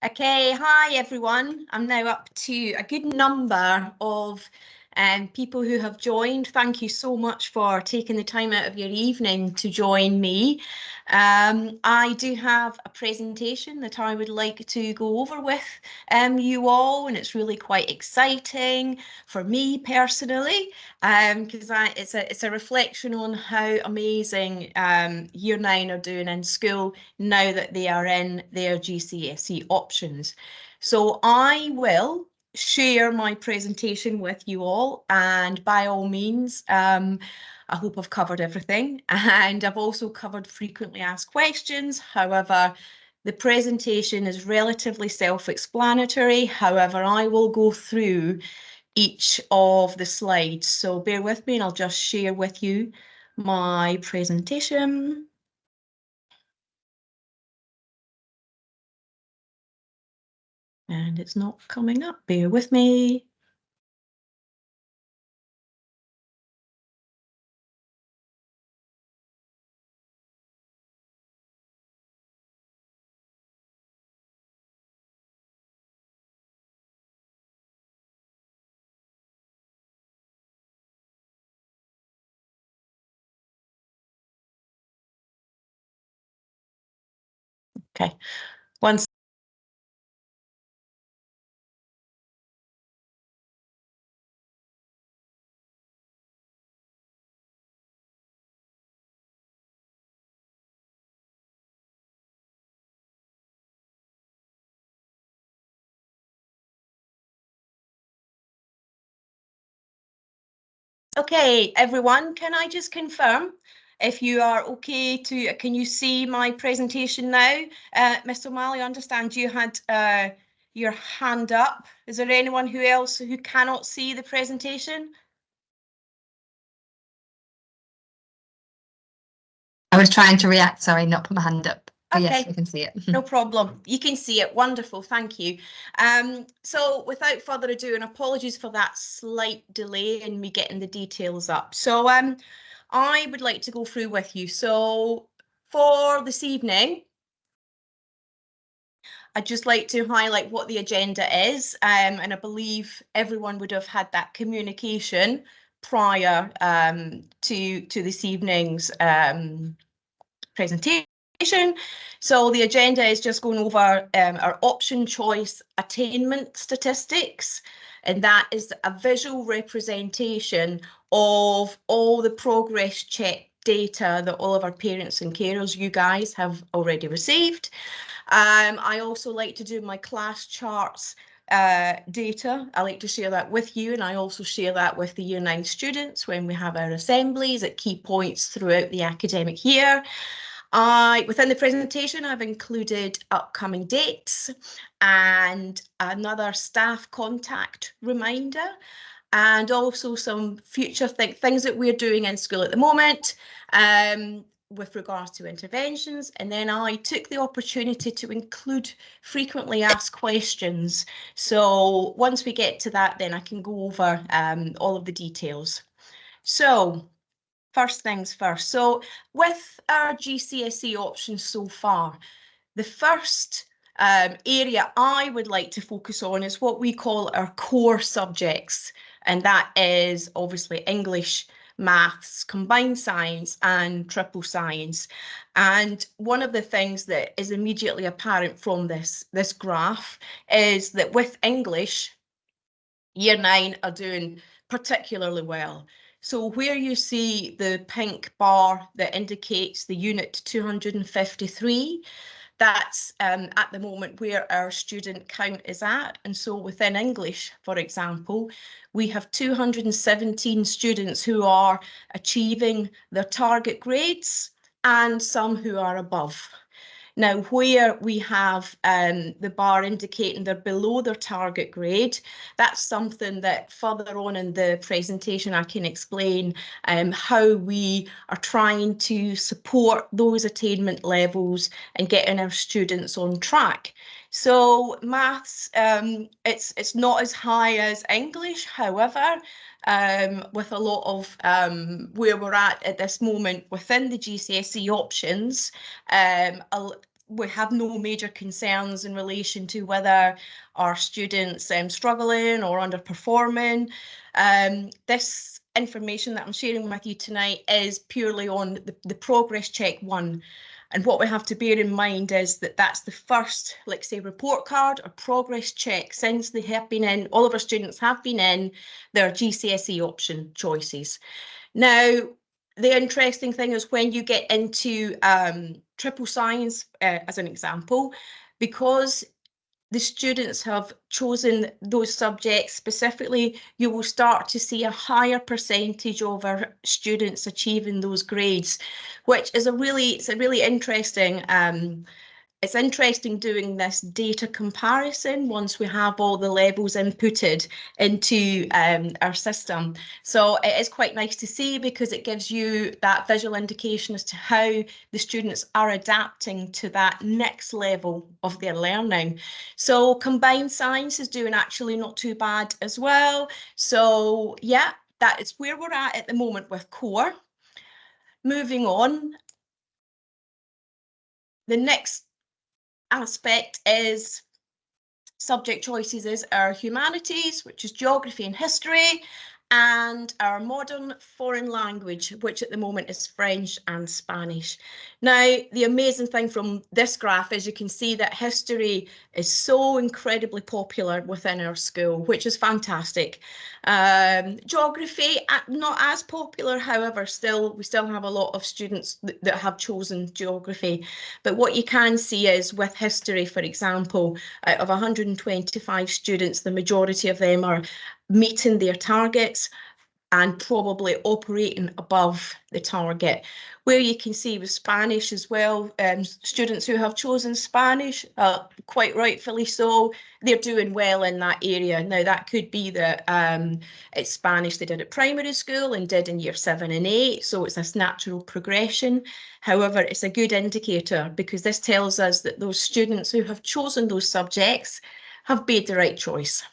Okay, hi everyone. I'm now up to a good number of people who have joined. Thank you so much for taking the time out of your evening to join me. I do have a presentation that I would like to go over with you all, and it's really quite exciting for me personally, because it's a reflection on how amazing Year 9 are doing in school now that they are in their GCSE options. So I will share my presentation with you all, and by all means, I hope I've covered everything, and I've also covered frequently asked questions. However, the presentation is relatively self-explanatory. However, I will go through each of the slides, so bear with me and I'll just share with you my presentation. And it's not coming up, bear with me. Okay, once. Okay, everyone, can I just confirm if you are okay to, can you see my presentation now? Mr. O'Malley, I understand you had your hand up. Is there anyone else who cannot see the presentation? I was trying to react, sorry, not put my hand up. But Okay. Yes, we can see it. No problem. You can see it. Wonderful. Thank you. So without further ado, and apologies for that slight delay in me getting the details up. So I would like to go through with you. So for this evening, I'd just like to highlight what the agenda is. And I believe everyone would have had that communication prior to this evening's presentation. So the agenda is just going over our option choice attainment statistics, and that is a visual representation of all the progress check data that all of our parents and carers, you guys, have already received. I also like to do my class charts data. I like to share that with you, and I also share that with the Year 9 students when we have our assemblies at key points throughout the academic year. Within the presentation, I've included upcoming dates and another staff contact reminder, and also some future things that we're doing in school at the moment with regards to interventions. And then I took the opportunity to include frequently asked questions. So once we get to that, then I can go over all of the details. So first things first. So with our GCSE options so far, the first area I would like to focus on is what we call our core subjects, and that is obviously English, maths, combined science and triple science. And one of the things that is immediately apparent from this graph is that with English, Year 9 are doing particularly well. So where you see the pink bar that indicates the unit 253, that's at the moment where our student count is at. And so within English, for example, we have 217 students who are achieving their target grades and some who are above. Now, where we have the bar indicating they're below their target grade, that's something that further on in the presentation I can explain how we are trying to support those attainment levels and getting our students on track. So maths, it's not as high as English, however, with a lot of where we're at this moment within the GCSE options, we have no major concerns in relation to whether our students struggling or underperforming. This information that I'm sharing with you tonight is purely on the progress check 1. And what we have to bear in mind is that that's the first, let's say, report card or progress check since they have been in, all of our students have been in their GCSE option choices. Now, the interesting thing is when you get into triple science, as an example, because the students have chosen those subjects specifically, you will start to see a higher percentage of our students achieving those grades, which is it's a really interesting it's interesting doing this data comparison once we have all the levels inputted into our system. So it is quite nice to see because it gives you that visual indication as to how the students are adapting to that next level of their learning. So combined science is doing actually not too bad as well. So yeah, that is where we're at the moment with core. Moving on, the next aspect is subject choices is our humanities, which is geography and history, and our modern foreign language, which at the moment is French and Spanish. Now, the amazing thing from this graph is you can see that history is so incredibly popular within our school, which is fantastic. Geography, not as popular, however, we still have a lot of students that have chosen geography. But what you can see is with history, for example, out of 125 students, the majority of them are meeting their targets and probably operating above the target. Where you can see with Spanish as well, students who have chosen Spanish, quite rightfully so, they're doing well in that area. Now that could be that it's Spanish they did at primary school and did in year 7 and 8, so it's this natural progression. However, it's a good indicator because this tells us that those students who have chosen those subjects have made the right choice.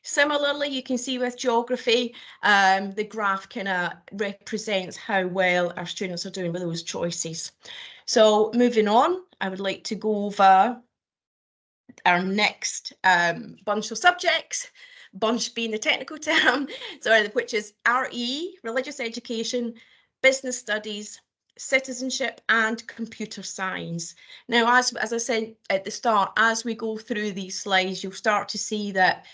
Similarly, you can see with geography, the graph kind of represents how well our students are doing with those choices. So moving on, I would like to go over our next bunch of subjects, bunch being the technical term, sorry, which is RE, religious education, business studies, citizenship and computer science. Now, as I said at the start, as we go through these slides, you'll start to see that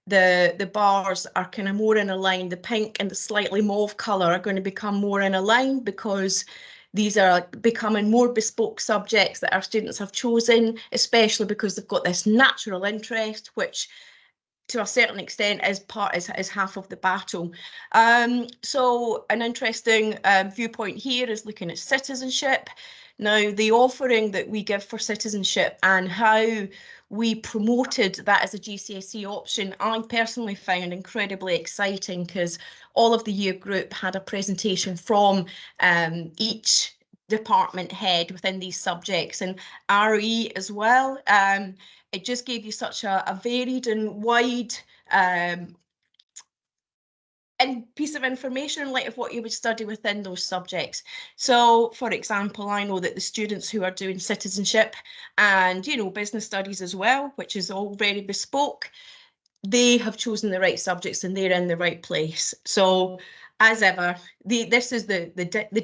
the bars are kind of more in a line. The pink and the slightly mauve colour are going to become more in a line because these are becoming more bespoke subjects that our students have chosen, especially because they've got this natural interest, which to a certain extent is half of the battle. So an interesting viewpoint here is looking at citizenship. Now, the offering that we give for citizenship and how we promoted that as a GCSE option, I personally found incredibly exciting because all of the year group had a presentation from each department head within these subjects, and RE as well. It just gave you such a varied and wide and piece of information in light of what you would study within those subjects. So, for example, I know that the students who are doing citizenship and, you know, business studies as well, which is all very bespoke, they have chosen the right subjects and they're in the right place. So, as ever, this is the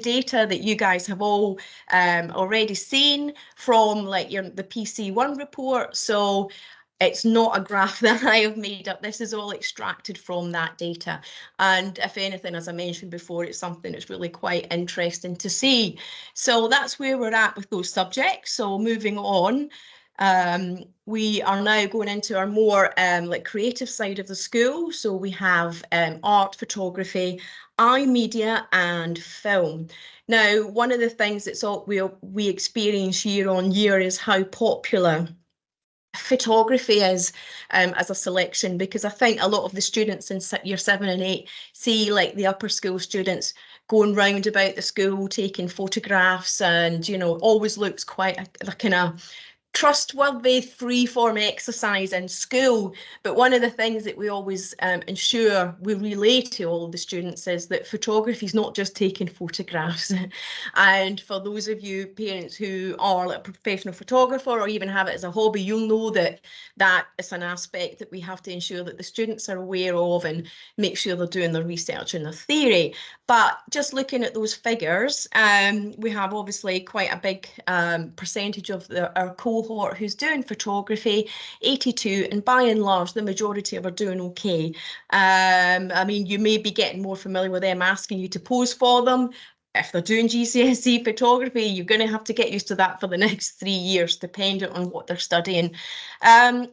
data that you guys have all already seen from like the PC1 report. So it's not a graph that I have made up. This is all extracted from that data. And if anything, as I mentioned before, it's something that's really quite interesting to see. So that's where we're at with those subjects. So moving on, we are now going into our more like creative side of the school. So we have art, photography, iMedia and film. Now, one of the things that's all we experience year on year is how popular photography is as a selection, because I think a lot of the students in year 7 and 8 see like the upper school students going round about the school taking photographs, and you know, always looks quite a kind of trustworthy free-form exercise in school, but one of the things that we always ensure we relay to all of the students is that photography is not just taking photographs. And for those of you parents who are like a professional photographer or even have it as a hobby, you'll know that that is an aspect that we have to ensure that the students are aware of and make sure they're doing their research and their theory. But just looking at those figures, we have obviously quite a big percentage of our cohort who's doing photography, 82, and by and large, the majority of are doing okay. I mean, you may be getting more familiar with them asking you to pose for them. If they're doing GCSE photography, you're going to have to get used to that for the next 3 years, depending on what they're studying.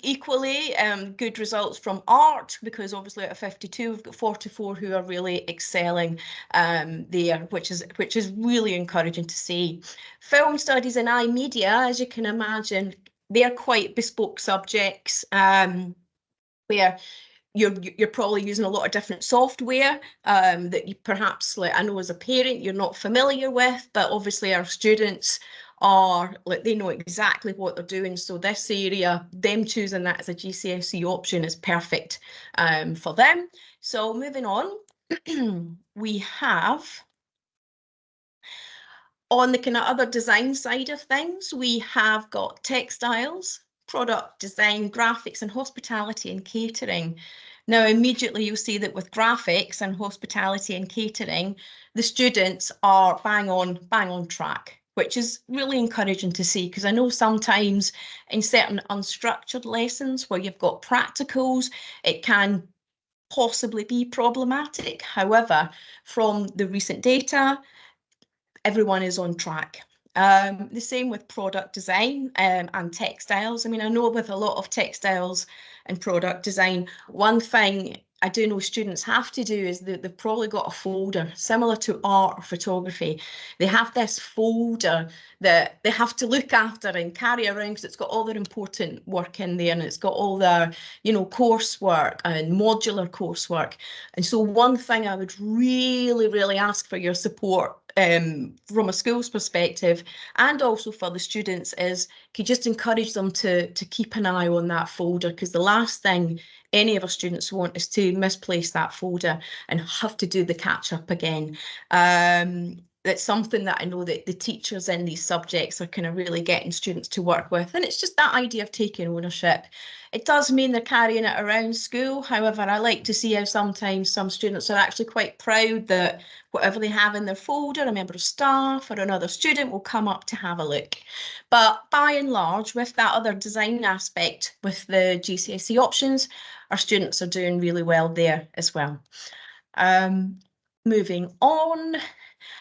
Equally, good results from art, because obviously out of 52, we've got 44 who are really excelling there, which is really encouraging to see. Film studies and iMedia, as you can imagine, they're quite bespoke subjects where you're probably using a lot of different software that you perhaps, like I know as a parent, you're not familiar with, but obviously our students are, like, they know exactly what they're doing. So this area, them choosing that as a GCSE option is perfect for them. So moving on, we have, on the kind of other design side of things, we have got textiles, product design, graphics, and hospitality and catering. Now, immediately you'll see that with graphics and hospitality and catering, the students are bang on track, which is really encouraging to see, because I know sometimes in certain unstructured lessons where you've got practicals, it can possibly be problematic. However, from the recent data, everyone is on track. The same with product design and textiles. I mean, I know with a lot of textiles and product design, one thing I do know students have to do is that they've probably got a folder similar to art or photography. They have this folder that they have to look after and carry around because it's got all their important work in there and it's got all their, you know, coursework and modular coursework. And so one thing I would really ask for your support from a school's perspective and also for the students is, could just encourage them to keep an eye on that folder, because the last thing any of our students want is to misplace that folder and have to do the catch up again. That's something that I know that the teachers in these subjects are kind of really getting students to work with. And it's just that idea of taking ownership. It does mean they're carrying it around school. However, I like to see how sometimes some students are actually quite proud that whatever they have in their folder, a member of staff or another student will come up to have a look. But by and large, with that other design aspect, with the GCSE options, our students are doing really well there as well. Moving on.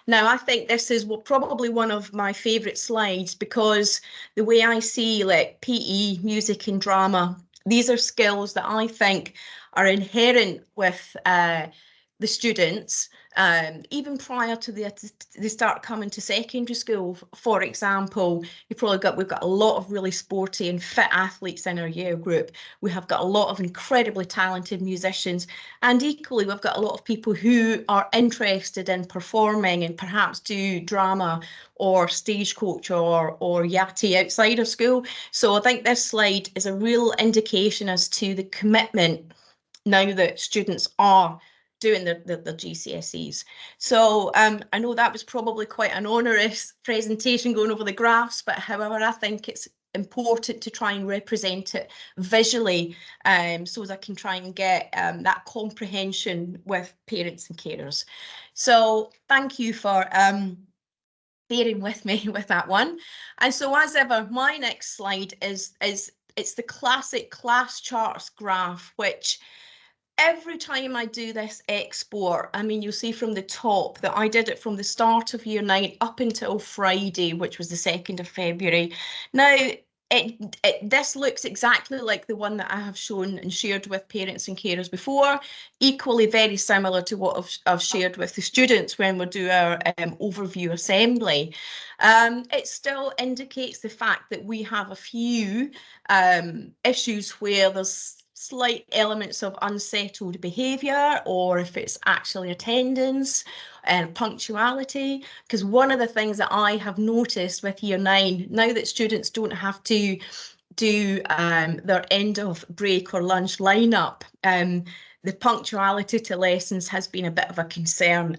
Now, I think this is probably one of my favourite slides, because the way I see, like, PE, music and drama, these are skills that I think are inherent with the students, even prior to they start coming to secondary school. For example, we've got a lot of really sporty and fit athletes in our year group. We have got a lot of incredibly talented musicians, and equally we've got a lot of people who are interested in performing and perhaps do drama or stagecoach or Yachty outside of school. So I think this slide is a real indication as to the commitment now that students are doing the GCSEs. So I know that was probably quite an onerous presentation going over the graphs, but however, I think it's important to try and represent it visually so that I can try and get that comprehension with parents and carers. So thank you for bearing with me with that one. And so as ever, my next slide is it's the classic class charts graph, which every time I do this export, I mean, you'll see from the top that I did it from the start of year 9 up until Friday, which was the 2nd of February. Now, this looks exactly like the one that I have shown and shared with parents and carers before, equally very similar to what I've shared with the students when we do our overview assembly. It still indicates the fact that we have a few issues where there's slight elements of unsettled behaviour, or if it's actually attendance, and punctuality, because one of the things that I have noticed with Year 9, now that students don't have to do their end of break or lunch lineup, the punctuality to lessons has been a bit of a concern,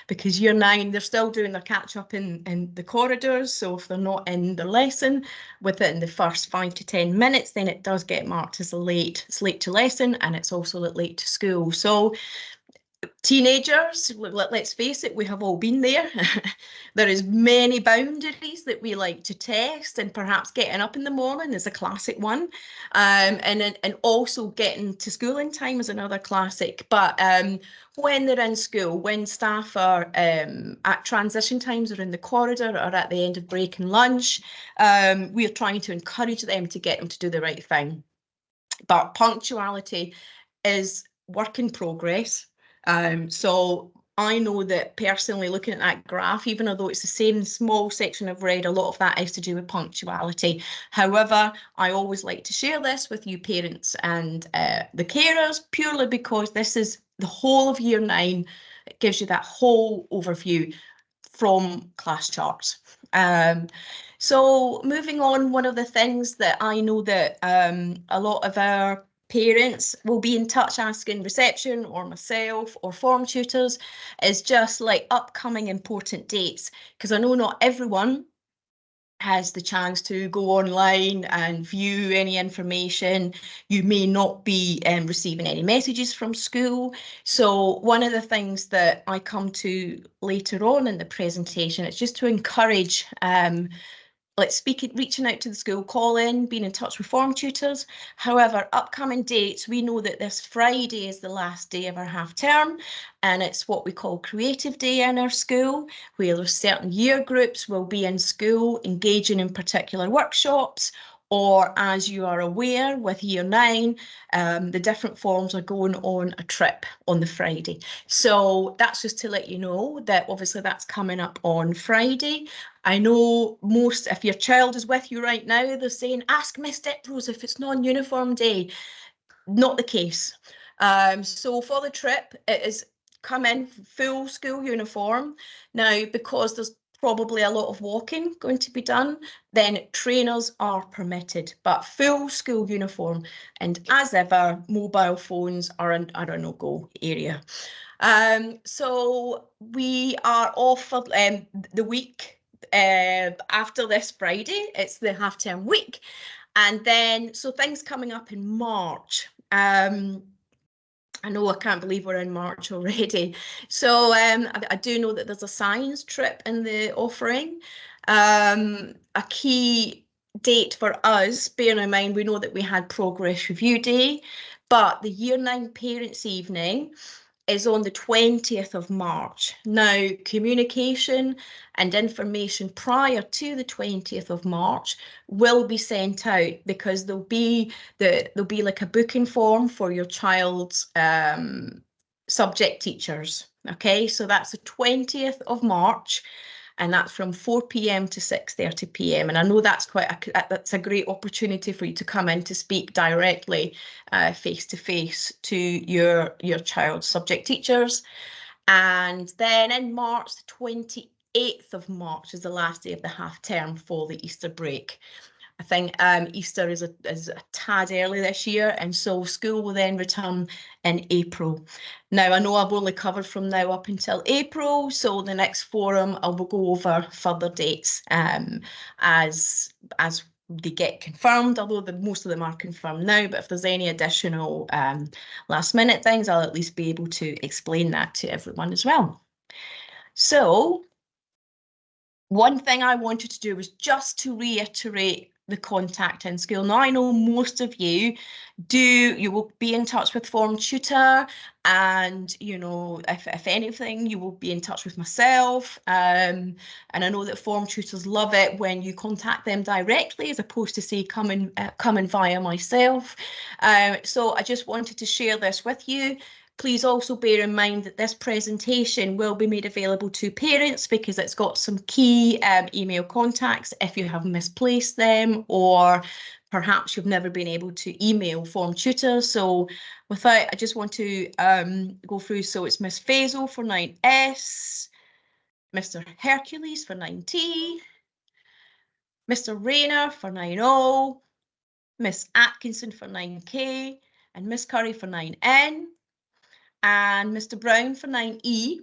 because Year 9, they're still doing their catch up in the corridors. So if they're not in the lesson within the first 5 to 10 minutes, then it does get marked as it's late to lesson, and it's also late to school. So teenagers, let's face it, we have all been there. There is many boundaries that we like to test, and perhaps getting up in the morning is a classic one, and also getting to school in time is another classic. But when they're in school, when staff are at transition times or in the corridor or at the end of break and lunch, we are trying to encourage them to get them to do the right thing. But punctuality is work in progress. So I know that personally, looking at that graph, even although it's the same small section I've read, a lot of that is to do with punctuality. However, I always like to share this with you parents and the carers, purely because this is the whole of Year 9. It gives you that whole overview from class charts. So moving on, one of the things that I know that a lot of our parents will be in touch asking reception or myself or form tutors is just like upcoming important dates, because I know not everyone has the chance to go online and view any information. You may not be receiving any messages from school. So one of the things that I come to later on in the presentation is just to encourage reaching out to the school, calling, being in touch with form tutors. However, upcoming dates, we know that this Friday is the last day of our half term, and it's what we call Creative Day in our school, where there's certain year groups will be in school engaging in particular workshops, or as you are aware with Year 9, the different forms are going on a trip on the Friday. So that's just to let you know that obviously that's coming up on Friday. I know if your child is with you right now, they're saying, ask Miss Diprose if it's non-uniform day. Not the case. So for the trip, it is come in full school uniform. Now, because there's probably a lot of walking going to be done, then trainers are permitted, but full school uniform. And as ever, mobile phones are a no-go area. So we are off for the week after this Friday. It's the half-term week. And then, so things coming up in March. I know, I can't believe we're in March already. So I do know that there's a science trip in the offering. A key date for us, bearing in mind we know that we had Progress Review Day, but the Year 9 Parents' Evening is on the 20th of March. Now, communication and information prior to the 20th of March will be sent out, because there'll be like a booking form for your child's subject teachers. Okay, so that's the 20th of March, and that's from 4 p.m. to 6:30 p.m. And I know that's that's a great opportunity for you to come in to speak directly face to face to your child's subject teachers. And then in March, the 28th of March is the last day of the half term for the Easter break. I think Easter is a tad early this year, and so school will then return in April. Now, I know I've only covered from now up until April, so the next forum I will go over further dates as they get confirmed, although most of them are confirmed now. But if there's any additional last minute things, I'll at least be able to explain that to everyone as well. So one thing I wanted to do was just to reiterate the contact in school. Now, I know most of you will be in touch with form tutor, and you know, if anything, you will be in touch with myself, and I know that form tutors love it when you contact them directly as opposed to say coming via myself. So I just wanted to share this with you. Please also bear in mind that this presentation will be made available to parents, because it's got some key email contacts if you have misplaced them, or perhaps you've never been able to email Form Tutor. So without, I just want to go through. So it's Miss Faisal for 9S, Mr. Hercules for 9T, Mr. Rayner for 9O, Miss Atkinson for 9K, and Miss Curry for 9N, and Mr. Brown for 9E,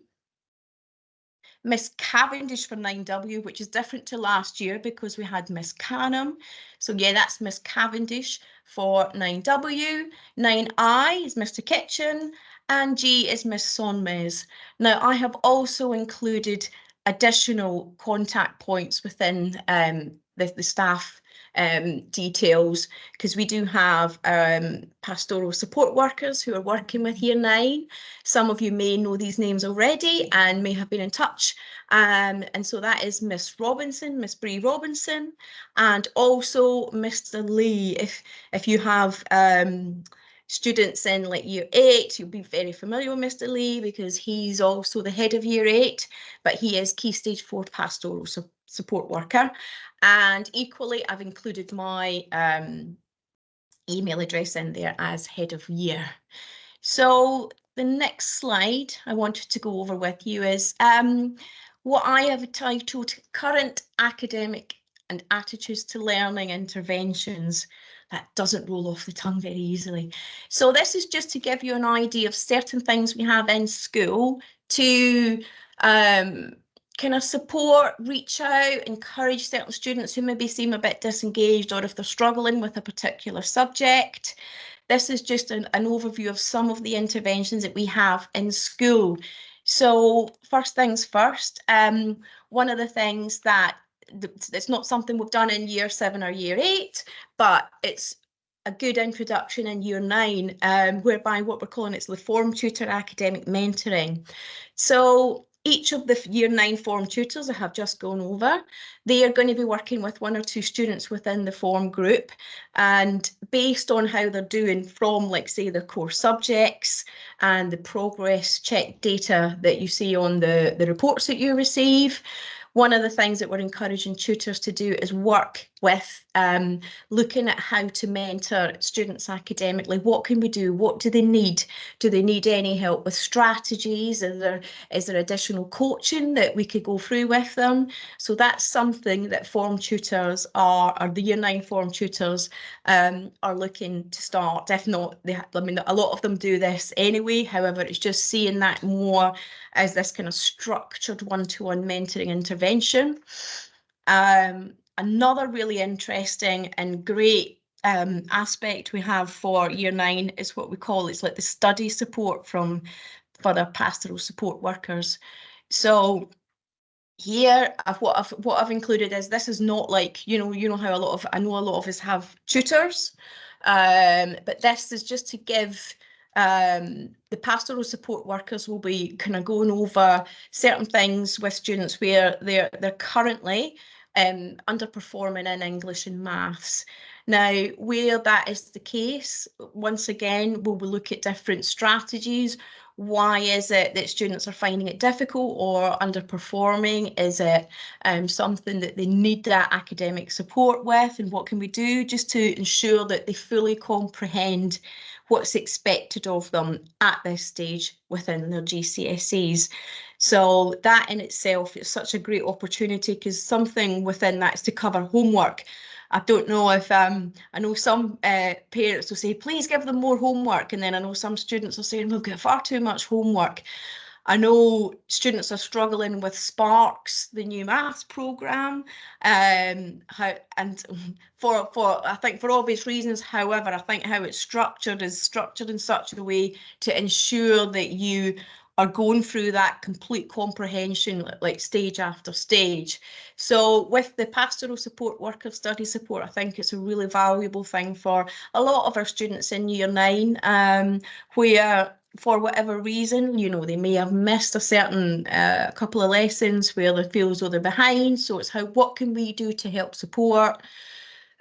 Miss Cavendish for 9W, which is different to last year because we had Miss Canham. So yeah, that's Miss Cavendish for 9W. 9I is Mr. Kitchen, and G is Miss Sonmez. Now, I have also included additional contact points within the staff details, because we do have pastoral support workers who are working with Year 9. Some of you may know these names already and may have been in touch. And so that is Miss Robinson, Miss Bree Robinson, and also Mr. Lee. If you have students in like Year 8, you'll be very familiar with Mr. Lee because he's also the head of Year 8, but he is Key Stage 4 pastoral support worker. And equally, I've included my email address in there as head of year. So the next slide I wanted to go over with you is what I have titled Current Academic and Attitudes to Learning Interventions. That doesn't roll off the tongue very easily. So this is just to give you an idea of certain things we have in school to kind of support, reach out, encourage certain students who maybe seem a bit disengaged, or if they're struggling with a particular subject. This is just an overview of some of the interventions that we have in school. So first things first, one of the things that it's not something we've done in Year 7 or Year 8, but it's a good introduction in Year 9, whereby what we're calling it's the Form Tutor Academic Mentoring. So each of the Year 9 Form Tutors I have just gone over, they are going to be working with 1 or 2 students within the form group, and based on how they're doing from, like, say, their core subjects and the progress check data that you see on the reports that you receive, one of the things that we're encouraging tutors to do is work with looking at how to mentor students academically. What can we do? What do they need? Do they need any help with strategies? Is there additional coaching that we could go through with them? So that's something that form tutors or the Year 9 form tutors are looking to start. If not, I mean, a lot of them do this anyway. However, it's just seeing that more as this kind of structured one-to-one mentoring intervention. Another really interesting and great aspect we have for Year 9 is what we call, it's like the study support for the pastoral support workers. So here, what I've included is, this is not like, you know how I know a lot of us have tutors, but this is just to give the pastoral support workers will be kind of going over certain things with students where they're currently underperforming in English and maths. Now, where that is the case, once again, we'll look at different strategies. Why is it that students are finding it difficult or underperforming? Is it something that they need that academic support with? And what can we do just to ensure that they fully comprehend what's expected of them at this stage within their GCSEs? So that in itself is such a great opportunity, because something within that is to cover homework. I don't know if, I know some parents will say, please give them more homework. And then I know some students are saying, we've got far too much homework. I know students are struggling with Sparks, the new maths programme, I think for obvious reasons. However, I think how it's structured is structured in such a way to ensure that you are going through that complete comprehension, like stage after stage. So with the pastoral support worker study support, I think it's a really valuable thing for a lot of our students in Year 9, where for whatever reason, they may have missed a certain couple of lessons where they feel as though they're behind. So it's what can we do to help support,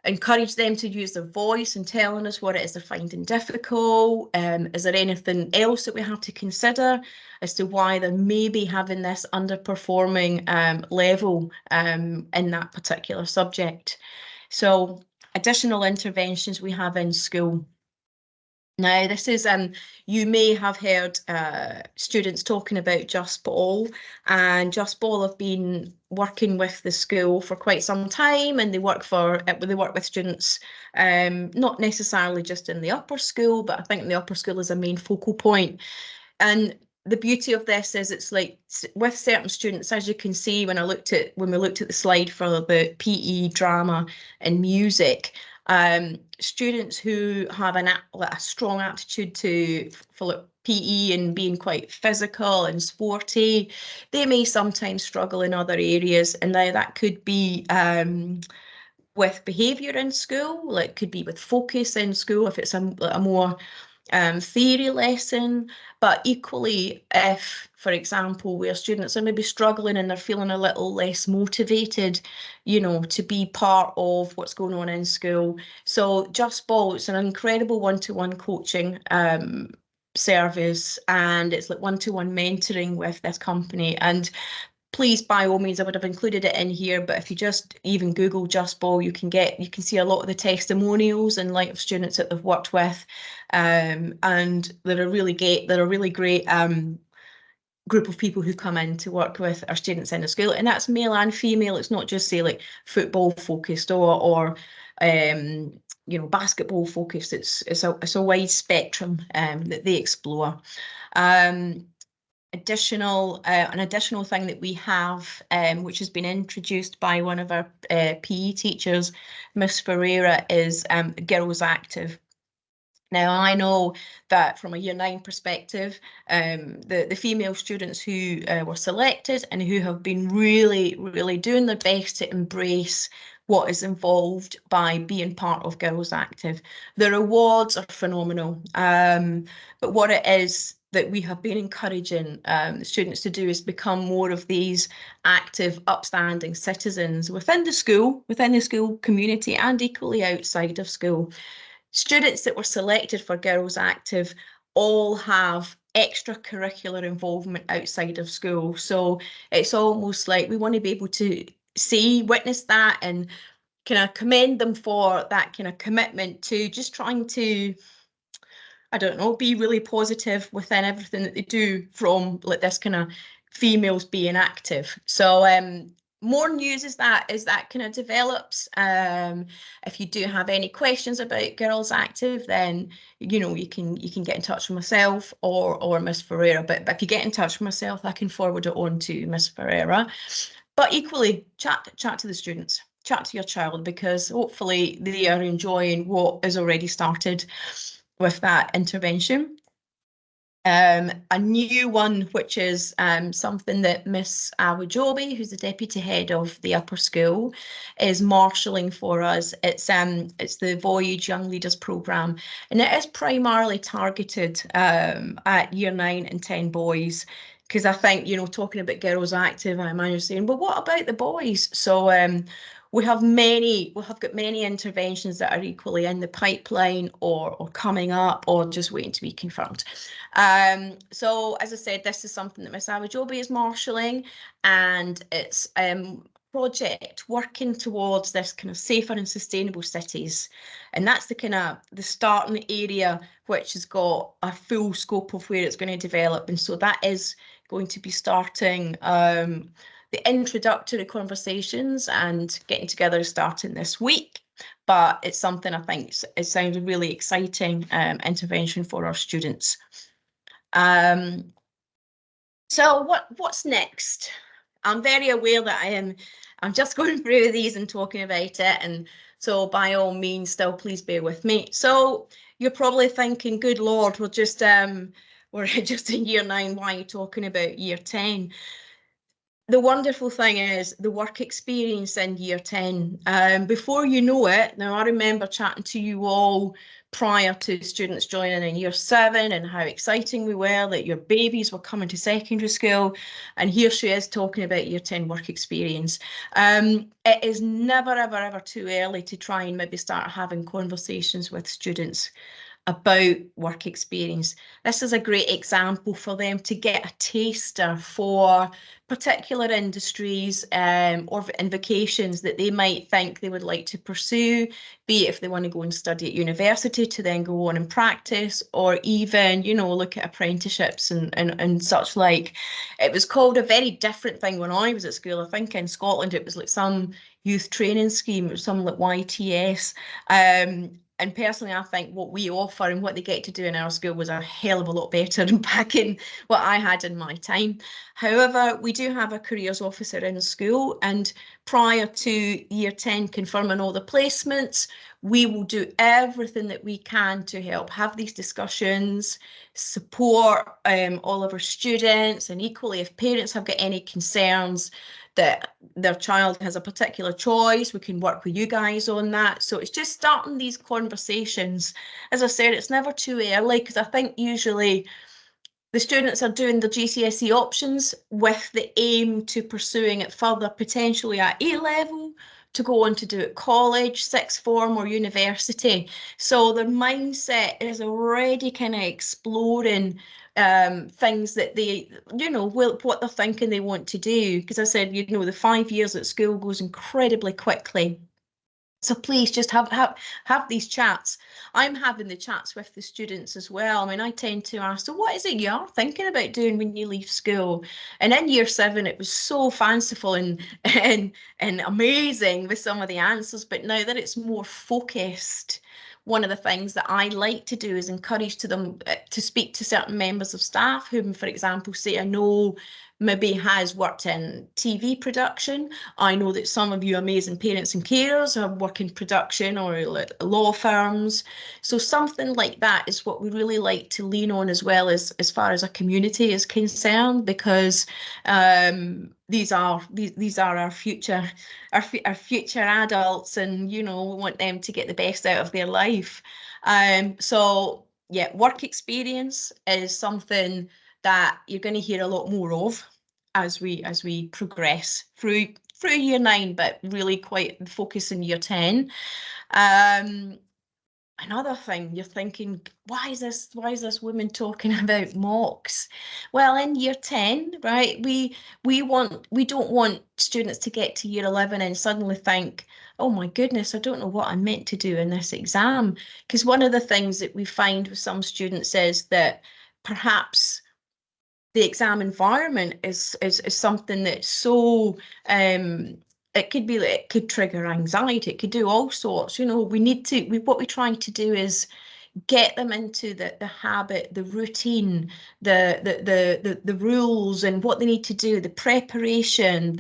encourage them to use their voice and telling us what it is they're finding difficult. Is there anything else that we have to consider as to why they may be having this underperforming level in that particular subject? So additional interventions we have in school. Now, this is, you may have heard students talking about Just Ball, and Just Ball have been working with the school for quite some time, and they work with students, not necessarily just in the upper school, but I think the upper school is a main focal point. And the beauty of this is it's like with certain students, as you can see when we looked at the slide for the PE, drama and music, students who have a strong aptitude for PE and being quite physical and sporty, they may sometimes struggle in other areas. And now that could be with behaviour in school, like could be with focus in school if it's a more theory lesson, but equally if, for example, where students are maybe struggling and they're feeling a little less motivated, you know, to be part of what's going on in school. So Just Ball, it's an incredible one-to-one coaching service, and it's like one-to-one mentoring with this company. And please, by all means, I would have included it in here, but if you just even Google Just Ball, you can see a lot of the testimonials in light of students that they've worked with, and they're a really great group of people who come in to work with our students in the school, and that's male and female. It's not just say like football focused or you know, basketball focused. It's a wide spectrum that they explore. An additional thing that we have, which has been introduced by one of our PE teachers, Miss Ferreira, is Girls Active. Now, I know that from a Year 9 perspective, the female students who were selected and who have been really, really doing their best to embrace what is involved by being part of Girls Active. The rewards are phenomenal, but what it is that we have been encouraging students to do is become more of these active, upstanding citizens within the school community, and equally outside of school. Students that were selected for Girls Active all have extracurricular involvement outside of school. So it's almost like we want to be able to witness that and kind of commend them for that kind of commitment to just trying to, I don't know, be really positive within everything that they do, from like this kind of females being active. So more news as that kind of develops. If you do have any questions about Girls Active, then you know you can get in touch with myself or Miss Ferreira. But if you get in touch with myself, I can forward it on to Miss Ferreira. But equally, chat to the students, chat to your child, because hopefully they are enjoying what is already started with that intervention. A new one, which is something that Miss Awajobi, who's the deputy head of the upper school, is marshalling for us. It's the Voyage Young Leaders programme, and it is primarily targeted at Year 9 and 10 boys. Because I think, you know, talking about Girls Active, I imagine saying, well, what about the boys? So we have got many interventions that are equally in the pipeline or coming up or just waiting to be confirmed. So as I said, this is something that Miss Awajobi is marshalling, and it's project working towards this kind of safer and sustainable cities. And that's the kind of the starting area which has got a full scope of where it's going to develop. And so that is going to be starting the introductory conversations and getting together starting this week. But it's something I think it sounds a really exciting intervention for our students. So what's next? I'm very aware that I'm just going through these and talking about it, and so by all means still please bear with me. So you're probably thinking, good Lord, we're just in Year 9, why are you talking about Year 10? The wonderful thing is the work experience in Year 10. Before you know it, now I remember chatting to you all prior to students joining in Year 7 and how exciting we were that your babies were coming to secondary school, and here she is talking about Year 10 work experience. It is never, ever, ever too early to try and maybe start having conversations with students about work experience. This is a great example for them to get a taster for particular industries or vocations that they might think they would like to pursue, be it if they want to go and study at university to then go on and practice, or even, you know, look at apprenticeships and such like. It was called a very different thing when I was at school. I think in Scotland it was like some youth training scheme or some like YTS. And personally, I think what we offer and what they get to do in our school was a hell of a lot better than back in what I had in my time. However, we do have a careers officer in school, and prior to year 10 confirming all the placements, we will do everything that we can to help have these discussions, support all of our students, and equally if parents have got any concerns that their child has a particular choice, we can work with you guys on that. So it's just starting these conversations. As I said, it's never too early, because I think usually the students are doing the GCSE options with the aim to pursuing it further, potentially at A-level, to go on to do it college, sixth form or university. So their mindset is already kind of exploring things that they, you know, what they're thinking they want to do. Because I said, you know, the 5 years at school goes incredibly quickly. So please just have these chats. I'm having the chats with the students as well. I mean, I tend to ask, so what is it you are thinking about doing when you leave school? And in year 7, it was so fanciful and amazing with some of the answers. But now that it's more focused, one of the things that I like to do is encourage them to speak to certain members of staff whom, for example, say I know maybe has worked in TV production. I know that some of you amazing parents and carers have worked in production or law firms. So something like that is what we really like to lean on, as well as far as a community is concerned, because these are our future adults, and you know, we want them to get the best out of their life. So yeah, work experience is something that you're going to hear a lot more of as we progress through year 9, but really quite focus in year 10. Another thing you're thinking, why is this woman talking about mocks? Well, in year 10, right, we don't want students to get to year 11 and suddenly think, oh my goodness, I don't know what I'm meant to do in this exam. Because one of the things that we find with some students is that perhaps the exam environment is something that's so it could trigger anxiety, it could do all sorts. You know, what we're trying to do is get them into the habit, the routine, the rules and what they need to do, the preparation,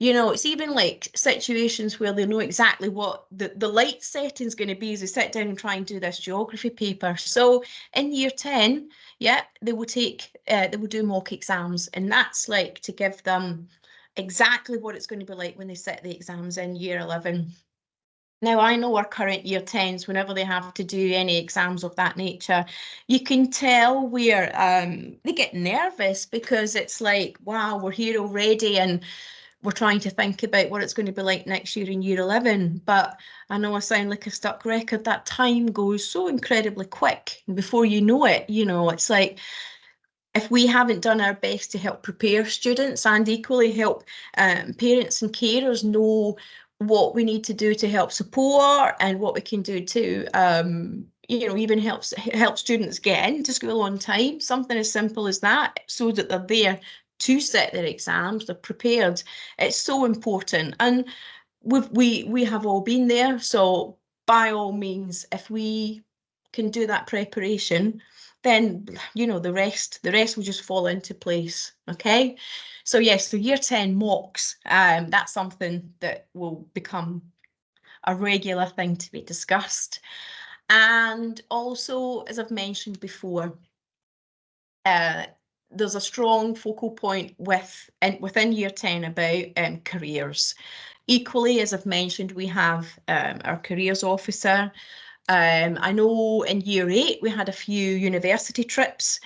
you know, it's even like situations where they know exactly what the light setting is going to be as they sit down and try and do this geography paper. So in year 10, yeah, they will do mock exams, and that's like to give them exactly what it's going to be like when they sit the exams in year 11. Now, I know our current year 10s, whenever they have to do any exams of that nature, you can tell where they get nervous, because it's like, wow, we're here already and we're trying to think about what it's going to be like next year in year 11. But I know I sound like a stuck record. That time goes so incredibly quick. And before you know it, you know, it's like, if we haven't done our best to help prepare students and equally help parents and carers know what we need to do to help support and what we can do to, you know, even help students get into school on time, something as simple as that, so that they're there to sit their exams, they're prepared. It's so important, and we have all been there. So by all means, if we can do that preparation, then you know the rest will just fall into place. Okay, so yes, so year 10 mocks, that's something that will become a regular thing to be discussed. And also, as I've mentioned before, there's a strong focal point within year 10 about careers. Equally, as I've mentioned, we have our careers officer. I know in year 8 we had a few university trips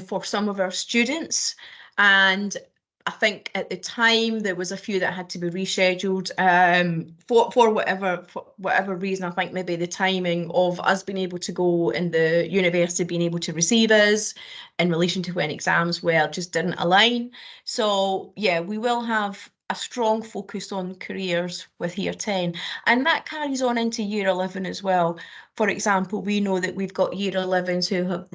for some of our students, and I think at the time there was a few that had to be rescheduled for whatever reason. I think maybe the timing of us being able to go and the university being able to receive us in relation to when exams were just didn't align. So yeah, we will have a strong focus on careers with year 10, and that carries on into year 11 as well. For example, we know that we've got year 11s who have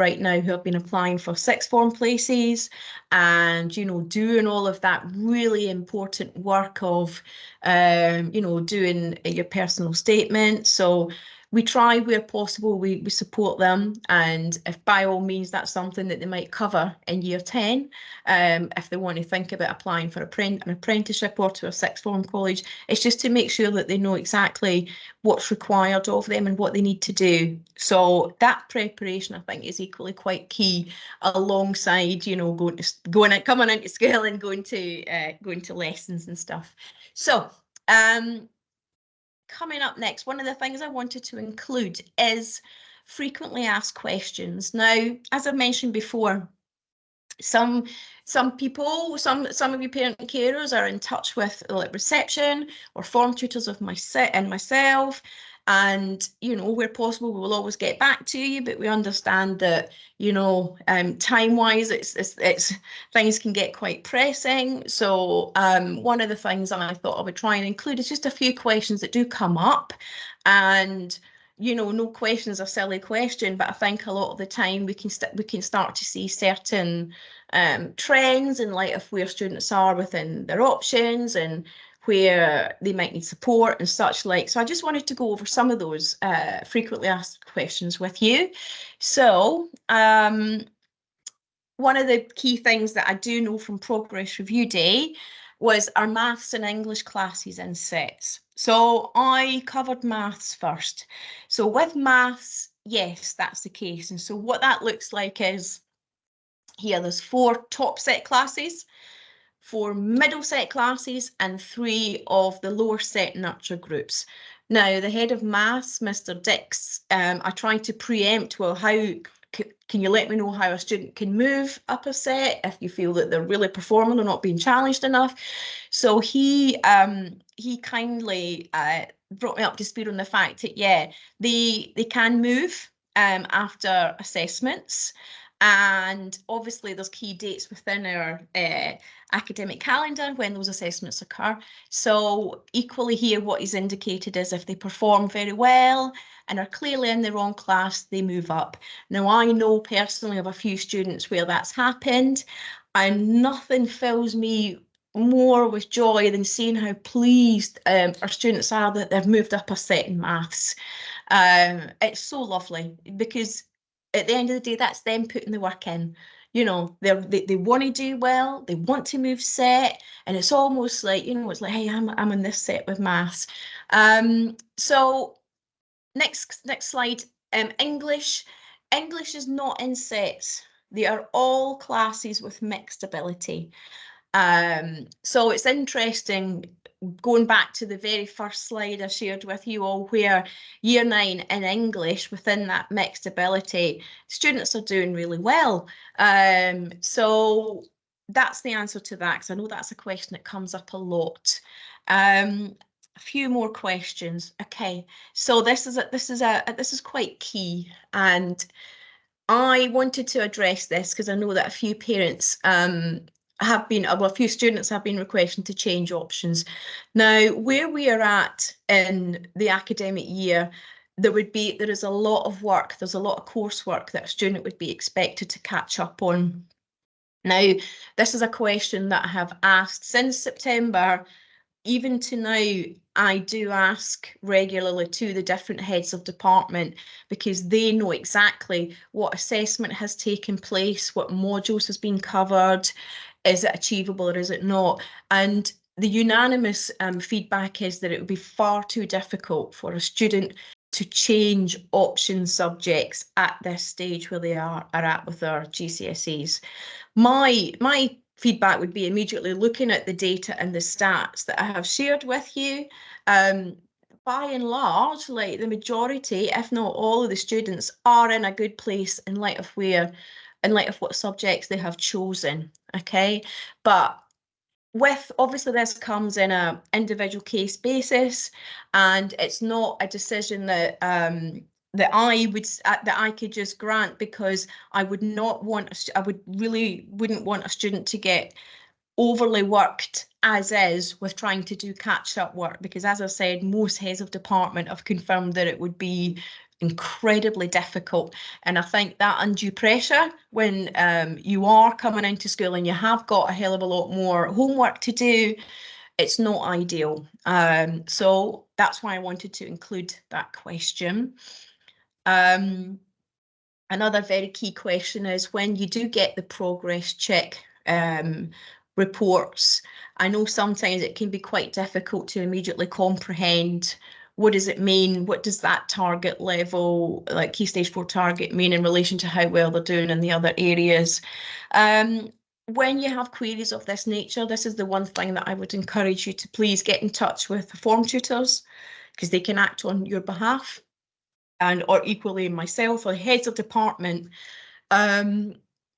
been applying for sixth form places, and doing all of that really important work of doing your personal statement. So we try where possible, we support them, and if by all means that's something that they might cover in year 10, if they want to think about applying for an apprenticeship or to a sixth form college, it's just to make sure that they know exactly what's required of them and what they need to do. So that preparation, I think, is equally quite key, alongside coming into school and going to lessons and stuff. So coming up next, one of the things I wanted to include is frequently asked questions. Now, as I mentioned before, some people, some of you parent carers are in touch with like reception or form tutors of myself, and where possible we will always get back to you, but we understand that time wise it's things can get quite pressing. So one of the things I thought I would try and include is just a few questions that do come up, and no question is a silly question, but I think a lot of the time we can start to see certain trends in light of where students are within their options and where they might need support and such like. So I just wanted to go over some of those frequently asked questions with you. So one of the key things that I do know from Progress Review Day was our maths and English classes in sets. So I covered maths first. So with maths, yes, that's the case. And so what that looks like is here, there's 4 top set classes, 4 middle set classes, and 3 of the lower set nurture groups. Now, the head of maths, Mr. Dix, I tried to preempt, well, how can you let me know how a student can move up a set if you feel that they're really performing or not being challenged enough? So he kindly brought me up to speed on the fact that, yeah, they can move after assessments. And obviously there's key dates within our academic calendar when those assessments occur. So equally here, what he's indicated is if they perform very well and are clearly in the wrong class, they move up. Now, I know personally of a few students where that's happened, and nothing fills me more with joy than seeing how pleased our students are that they've moved up a set in maths. It's so lovely, because at the end of the day, that's them putting the work in. They want to do well, they want to move set, and it's almost like, it's like, hey, I'm in this set with maths. So next slide. English is not in sets. They are all classes with mixed ability. So it's interesting, going back to the very first slide I shared with you all, where year 9 in English, within that mixed ability, students are doing really well. So that's the answer to that, because I know that's a question that comes up a lot. A few more questions. Okay, so this is quite key, and I wanted to address this because I know that a few parents a few students have been requesting to change options. Now, where we are at in the academic year, there is a lot of work, there's a lot of coursework that a student would be expected to catch up on. Now, this is a question that I have asked since September. Even to now, I do ask regularly to the different heads of department, because they know exactly what assessment has taken place, what modules has been covered, is it achievable or is it not? And the unanimous feedback is that it would be far too difficult for a student to change option subjects at this stage where they are at with their GCSEs. My feedback would be immediately looking at the data and the stats that I have shared with you. By and large, like the majority, if not all of the students, are in a good place in light of what subjects they have chosen. Okay, but obviously this comes in a individual case basis, and it's not a decision that that I could just grant, because I would not want wouldn't want a student to get overly worked as is with trying to do catch-up work, because as I said, most heads of department have confirmed that it would be incredibly difficult. And I think that undue pressure when you are coming into school and you have got a hell of a lot more homework to do, it's not ideal. So that's why I wanted to include that question. Another very key question is when you do get the progress check reports, I know sometimes it can be quite difficult to immediately comprehend what does it mean, what does that target level, like Key Stage 4 target, mean in relation to how well they're doing in the other areas. When you have queries of this nature, this is the one thing that I would encourage you to please get in touch with the form tutors, because they can act on your behalf, and or equally myself or heads of department.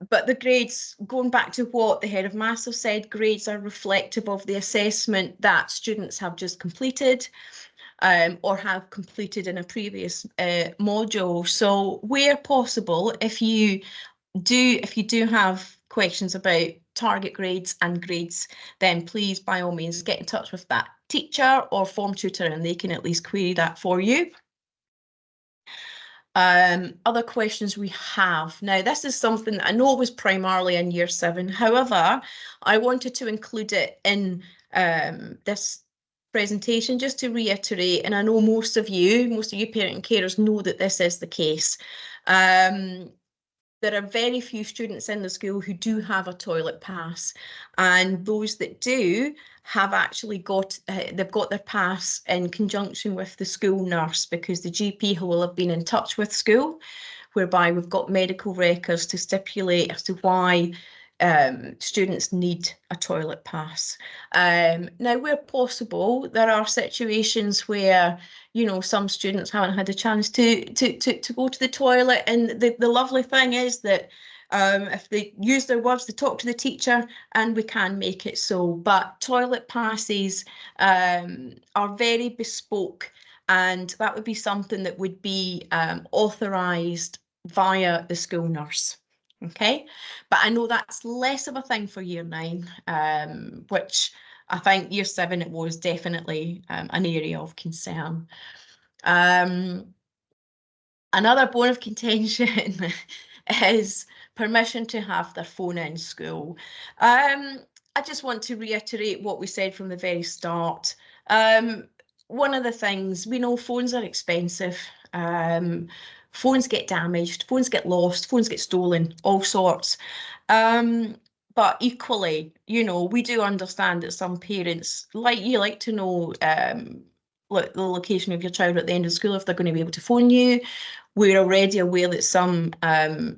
But the grades, going back to what the head of maths have said, grades are reflective of the assessment that students have just completed or have completed in a previous module. So where possible, if you do have questions about target grades and grades, then please by all means get in touch with that teacher or form tutor, and they can at least query that for you. Other questions we have. Now, this is something that I know was primarily in Year 7. However, I wanted to include it in this presentation just to reiterate, and I know most of you parent and carers know that this is the case. There are very few students in the school who do have a toilet pass, and those that do have actually got they've got their pass in conjunction with the school nurse, because the GP will have been in touch with school, whereby we've got medical records to stipulate as to why students need a toilet pass. Now, where possible, there are situations where, you know, some students haven't had a chance to go to the toilet, and the lovely thing is that if they use their words, they talk to the teacher, and we can make it so. But toilet passes are very bespoke, and that would be something that would be authorised via the school nurse. Okay, but I know that's less of a thing for Year 9, which I think Year 7 it was definitely an area of concern. Another bone of contention is permission to have their phone in school. I just want to reiterate what we said from the very start. One of the things, we know phones are expensive. Phones get damaged, phones get lost, phones get stolen, all sorts. But equally, you know, we do understand that some parents like to know the location of your child at the end of school, if they're going to be able to phone you. We're already aware that some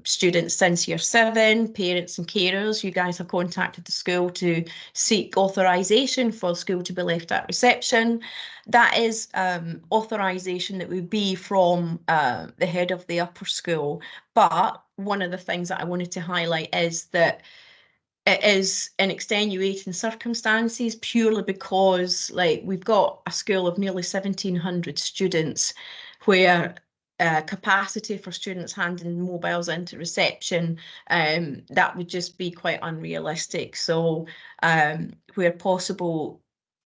students since Year 7, parents and carers, you guys have contacted the school to seek authorisation for the school to be left at reception. That is authorisation that would be from the head of the upper school. But one of the things that I wanted to highlight is that it is in extenuating circumstances, purely because, like, we've got a school of nearly 1,700 students where capacity for students handing mobiles into reception, that would just be quite unrealistic. So where possible,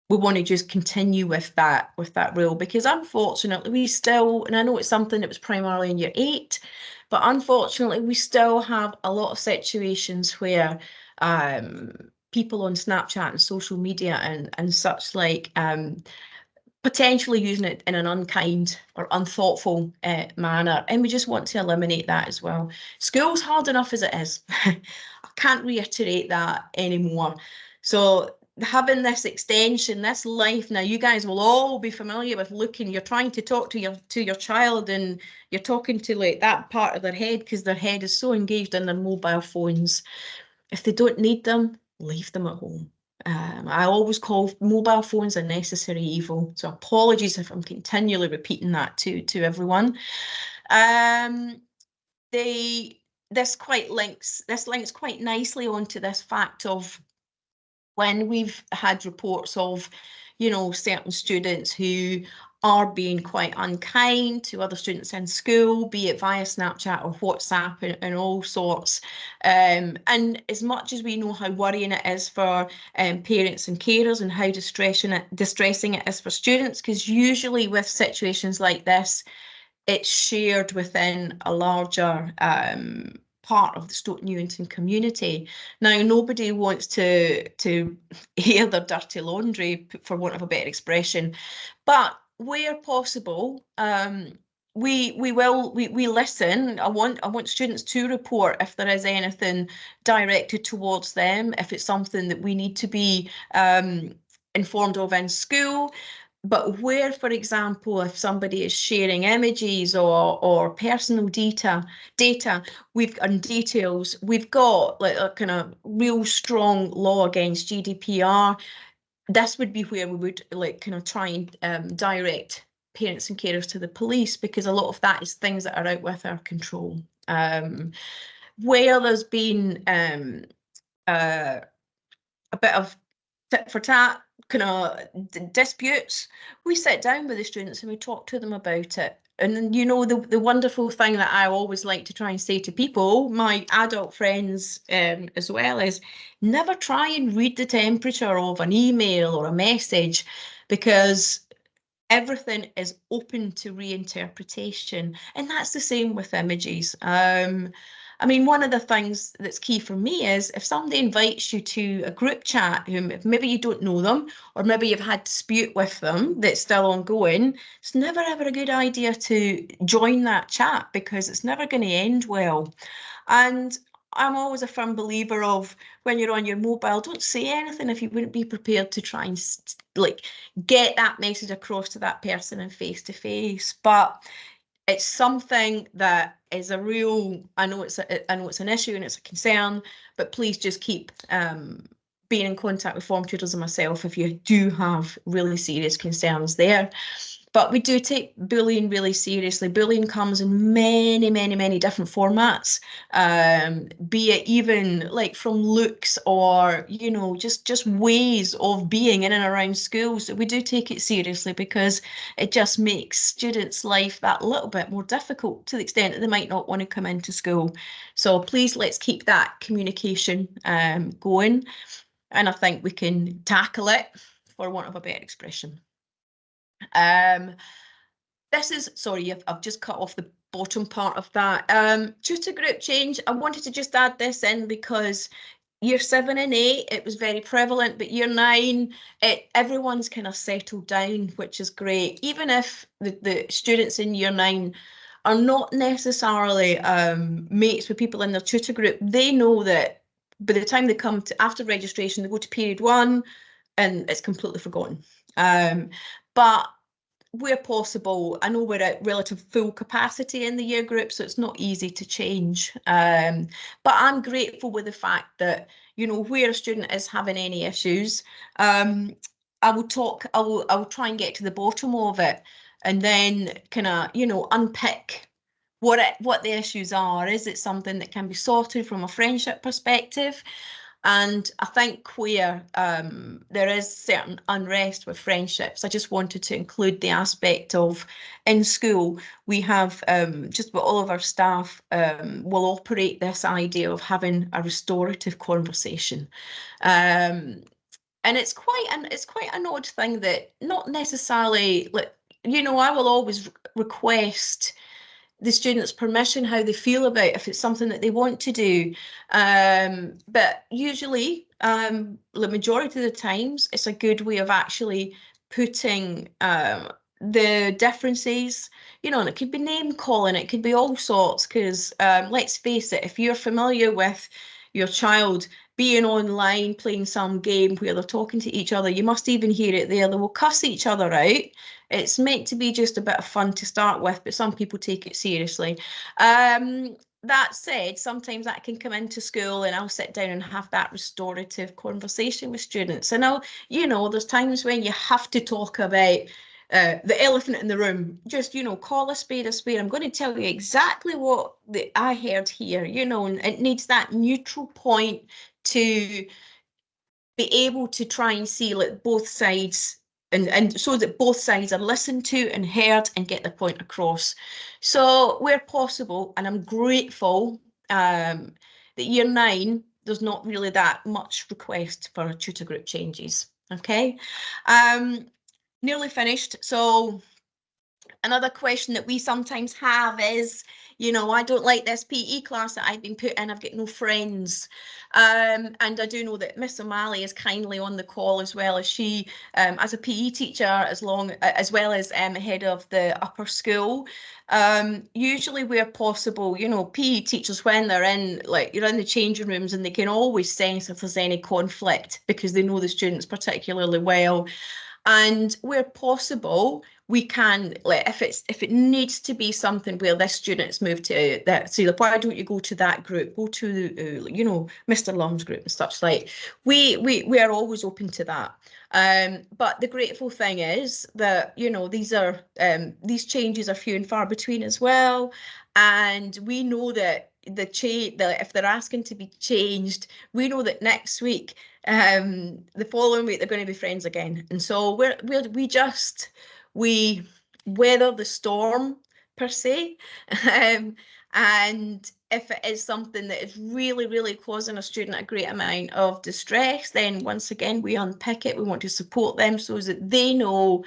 we want to just continue with that rule, because unfortunately we still, and I know it's something that was primarily in Year 8, but unfortunately we still have a lot of situations where people on Snapchat and social media and such like potentially using it in an unkind or unthoughtful manner, and we just want to eliminate that as well. School's hard enough as it is. I can't reiterate that anymore. So having this extension, this life, now you guys will all be familiar with looking, you're trying to talk to your child, and you're talking to like that part of their head because their head is so engaged in their mobile phones. If they don't need them, leave them at home. I always call mobile phones a necessary evil. So apologies if I'm continually repeating that to everyone. This links quite nicely onto this fact of when we've had reports of, you know, certain students who are being quite unkind to other students in school, be it via Snapchat or WhatsApp and all sorts. And as much as we know how worrying it is for parents and carers and how distressing it is for students, because usually with situations like this, it's shared within a larger part of the Stoke Newington community. Now, nobody wants to air their dirty laundry, for want of a better expression, but where possible, we listen. I want students to report if there is anything directed towards them, if it's something that we need to be informed of in school. But where, for example, if somebody is sharing images or personal data, and details, we've got like a kind of real strong law against GDPR. This would be where we would like kind of try and direct parents and carers to the police, because a lot of that is things that are out with our control. Where there's been a bit of tit for tat kind of disputes, we sit down with the students and we talk to them about it. And you know, the wonderful thing that I always like to try and say to people, my adult friends as well, is never try and read the temperature of an email or a message, because everything is open to reinterpretation. And that's the same with images. I mean, one of the things that's key for me is if somebody invites you to a group chat, who maybe you don't know them, or maybe you've had dispute with them that's still ongoing, it's never ever a good idea to join that chat, because it's never going to end well. And I'm always a firm believer of, when you're on your mobile, don't say anything if you wouldn't be prepared to try and like get that message across to that person in face to face. But it's something that is a real, I know it's an issue and it's a concern, but please just keep being in contact with form tutors and myself if you do have really serious concerns there. But we do take bullying really seriously. Bullying comes in many, many, many different formats, be it even like from looks or, you know, just ways of being in and around schools. So we do take it seriously, because it just makes students' life that little bit more difficult, to the extent that they might not want to come into school. So please, let's keep that communication going. And I think we can tackle it, for want of a better expression. This is, sorry, I've just cut off the bottom part of that. Tutor group change, I wanted to just add this in because year 7 and 8, it was very prevalent, but year 9, everyone's kind of settled down, which is great. Even if the students in year 9 are not necessarily mates with people in their tutor group, they know that by the time they come to after registration, they go to period 1 and it's completely forgotten. But where possible, I know we're at relative full capacity in the year group, so it's not easy to change. But I'm grateful with the fact that, you know, where a student is having any issues, I will try and get to the bottom of it, and then kind of, you know, unpick what the issues are. Is it something that can be sorted from a friendship perspective? And I think where there is certain unrest with friendships, I just wanted to include the aspect of, in school, we have just about all of our staff will operate this idea of having a restorative conversation. And it's quite an odd thing that not necessarily, like, you know, I will always request the students' permission, how they feel about if it's something that they want to do. But usually, the majority of the times, it's a good way of actually putting the differences, you know, and it could be name calling, it could be all sorts, because let's face it, if you're familiar with your child being online playing some game where they're talking to each other, you must even hear it there, they will cuss each other out. It's meant to be just a bit of fun to start with, but some people take it seriously. That said, sometimes I can come into school and I'll sit down and have that restorative conversation with students. And I'll, you know, there's times when you have to talk about the elephant in the room. Just, you know, call a spade a spade. I'm going to tell you exactly what I heard here, you know, and it needs that neutral point to be able to try and see like both sides and so that both sides are listened to and heard and get the point across. So where possible, and I'm grateful that year 9, there's not really that much request for tutor group changes. Okay, nearly finished. So another question that we sometimes have is, you know, I don't like this PE class that I've been put in, I've got no friends. And I do know that Miss O'Malley is kindly on the call as well, as she, as a PE teacher, as well as head of the upper school. Usually where possible, you know, PE teachers, when they're in, like, you're in the changing rooms and they can always sense if there's any conflict because they know the students particularly well. And where possible, we can, like, if it needs to be something where this student's moved to that, so like, why don't you go to that group? Go to you know, Mr. Lum's group and such like. We are always open to that. But the grateful thing is that, you know, these changes are few and far between as well, and we know that if they're asking to be changed, we know that next week, the following week, they're going to be friends again. And so we weather the storm per se. And if it is something that is really, really causing a student a great amount of distress, then once again, we unpick it. We want to support them so that they know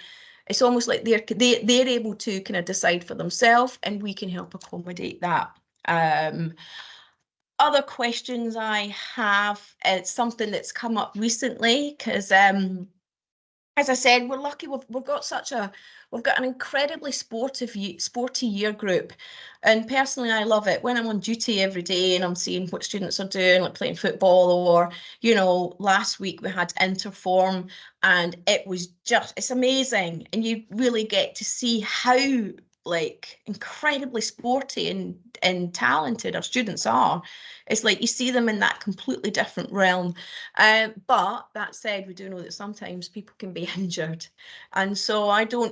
it's almost like they're able to kind of decide for themselves, and we can help accommodate that. Other questions I have, it's something that's come up recently because, as I said, we're lucky. We've got an incredibly sporty year group, and personally, I love it when I'm on duty every day and I'm seeing what students are doing, like playing football, or, you know, last week we had Interform, and it's amazing, and you really get to see how, like, incredibly sporty and talented our students are. It's like you see them in that completely different realm. But that said, we do know that sometimes people can be injured. And so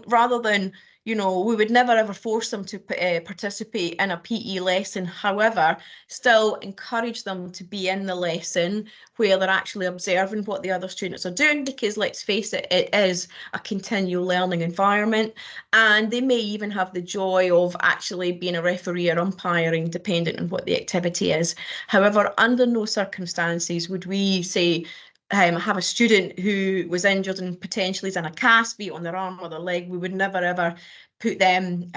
rather than, you know, we would never ever force them to participate in a PE lesson. However, still encourage them to be in the lesson where they're actually observing what the other students are doing, because let's face it, it is a continual learning environment. And they may even have the joy of actually being a referee or umpiring, depending on what the activity is. However, under no circumstances would we say, have a student who was injured and potentially is in a cast, be it on their arm or their leg. We would never ever put them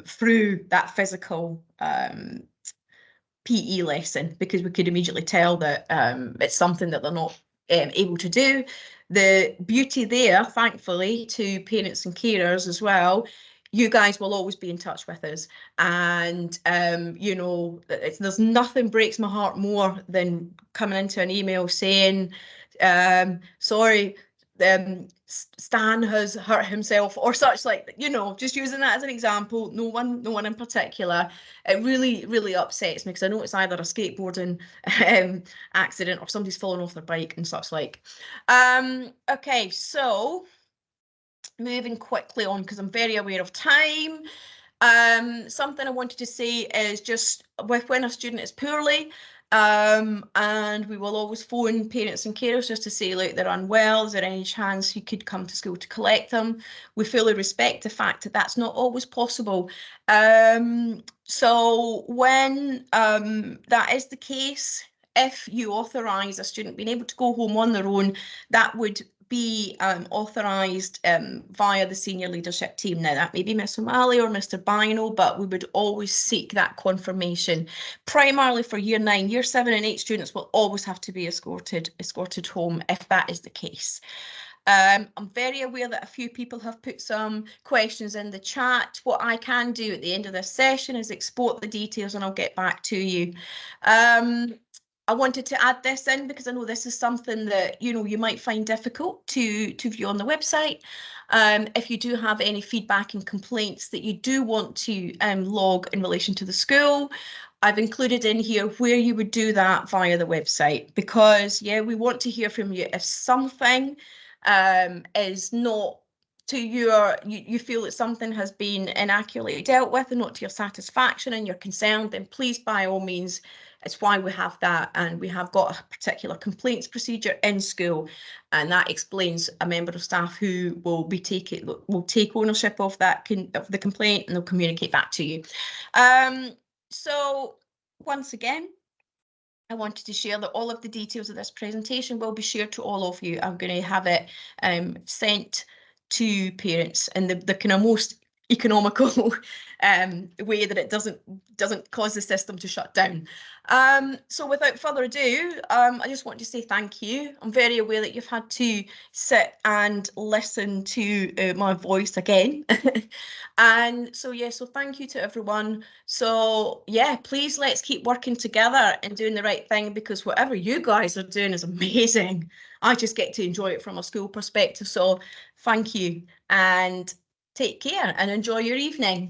through that physical PE lesson, because we could immediately tell that it's something that they're not able to do. The beauty there, thankfully, to parents and carers as well, you guys will always be in touch with us. And, you know, there's nothing breaks my heart more than coming into an email saying, sorry, Stan has hurt himself or such, like, you know, just using that as an example. No one in particular. It really, really upsets me because I know it's either a skateboarding accident or somebody's fallen off their bike and such like. Okay, so moving quickly on because I'm very aware of time. Something I wanted to say is just when a student is poorly, and we will always phone parents and carers just to say, look, they're unwell, is there any chance you could come to school to collect them? We fully respect the fact that that's not always possible. So when that is the case, if you authorise a student being able to go home on their own, that would be authorised via the senior leadership team. Now, that may be Miss O'Malley or Mr. Bino, but we would always seek that confirmation. Primarily for year 9, year 7 and 8 students will always have to be escorted home if that is the case. I'm very aware that a few people have put some questions in the chat. What I can do at the end of this session is export the details and I'll get back to you. I wanted to add this in because I know this is something that, you know, you might find difficult to view on the website. If you do have any feedback and complaints that you do want to log in relation to the school, I've included in here where you would do that via the website, because, yeah, we want to hear from you. If something is not to you feel that something has been inaccurately dealt with and not to your satisfaction and you're concerned, then please, by all means, It's why we have that, and we have got a particular complaints procedure in school, and that explains a member of staff who will take ownership of the complaint, and they'll communicate back to you. So once again, I wanted to share that all of the details of this presentation will be shared to all of you. I'm going to have it sent to parents in the kind of most economical way that it doesn't cause the system to shut down. So without further ado, I just want to say thank you. I'm very aware that you've had to sit and listen to my voice again. And so, yeah, so thank you to everyone. So, yeah, please let's keep working together and doing the right thing, because whatever you guys are doing is amazing. I just get to enjoy it from a school perspective. So thank you, and take care and enjoy your evening.